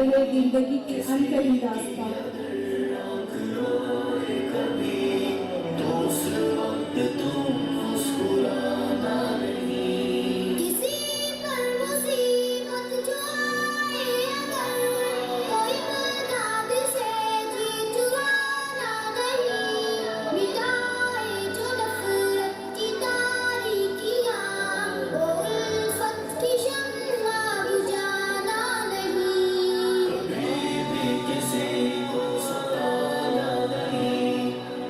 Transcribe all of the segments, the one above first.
रहे जिंदगी के अनकही दास्तां। किसी पर मुसीबत जो आए अगर कोई बर्दाद से जी चुराना नहीं, मिटाए जो नफरत की तारीकियां, वो उल्फत की शम्मा बुझाना नहीं। कभी भी किसी को सताना नहीं,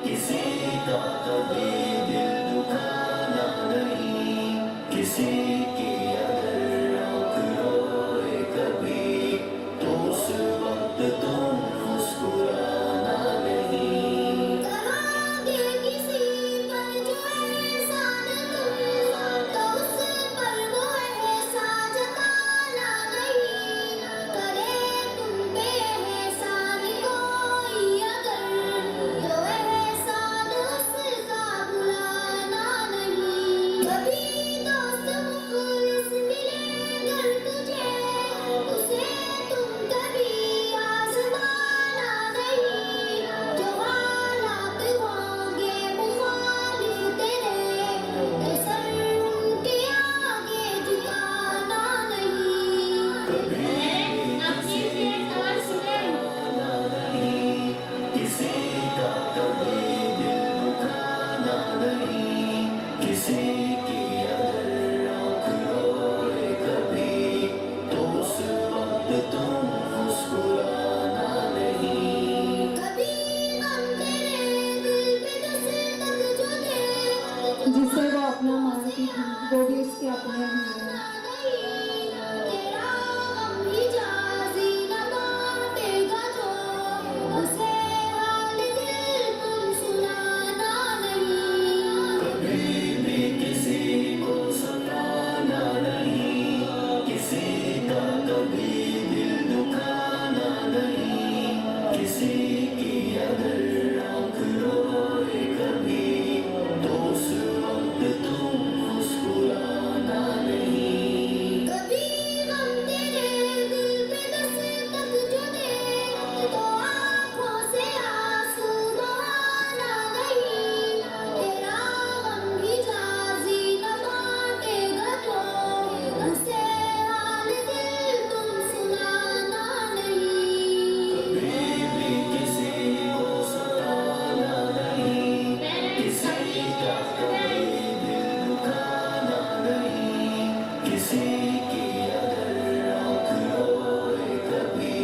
किसी का कभी दिल दुखाना नहीं, किसी की अगर आँख रोए कभी तो उस वक्त तुम मुस्कुराना नहीं। करोगे किसी पर जो एहसान तुम, तो उस पर वो एहसान जताना नहीं। करे तुम पे एहसान कोई अगर, तो एहसान उसका भुलाना नहीं। कभी दोस्त मुखलिस मिले अगर तुझे, उसे तुम कभी आज़माना नहीं। जो हालात होंगे मुखालिफ तेरे, तो सर उनके आगे झुकाना नहीं। कभी किसी को सताना नहीं, किसी का कभी दिल दुखाना नहीं, किसी की अगर आँख रोए कभी तो उस वक्त तुम मुस्कुराना नहीं। कभी गम तेरे दिल पे दस्तक जो दे, जिसे वो अपना मानती थी वो भी उसके अपने हुए। तेरा गम हिजाज़ी न बांटेगा जो, उसे हाल दिल तुम सुनाना नहीं। कभी भी किसी को सताना नहीं, किसी का कभी दिल दुखाना नहीं, किसी की अगर आँख रोए कभी तो उस वक्त तुम मुस्कुराना नहीं। कभी गम तेरे दिल पे दस्तक जो दे, तो आँखों से आंसू बहाना नहीं। तेरा गम हिजाज़ी न बांटेगा जो, उसे हाल दिल तुम सुनाना नहीं। कभी भी किसी को सताना नहीं, किसी का कभी दिल दुखाना नहीं, किसी की अगर आँख रोए कभी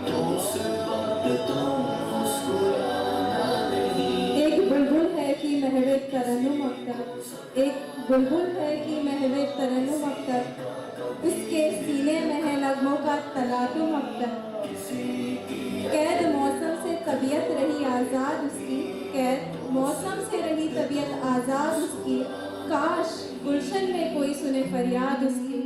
तो उस वक्त तुम मुस्कुराना नहीं। एक बुलबुल है कि महवे तरन्नुम अख्तर, एक बुलबुल है कि महवे तरन्नुम अख्तर, उसके सीने में है नगमों का तलातुम अख्तर। कैद मौसम से तबीयत रही आज़ाद उसकी, कैद मौसम से रही तबीयत आज़ाद उसकी, काश गुलशन में कोई सुने फरियाद उसकी।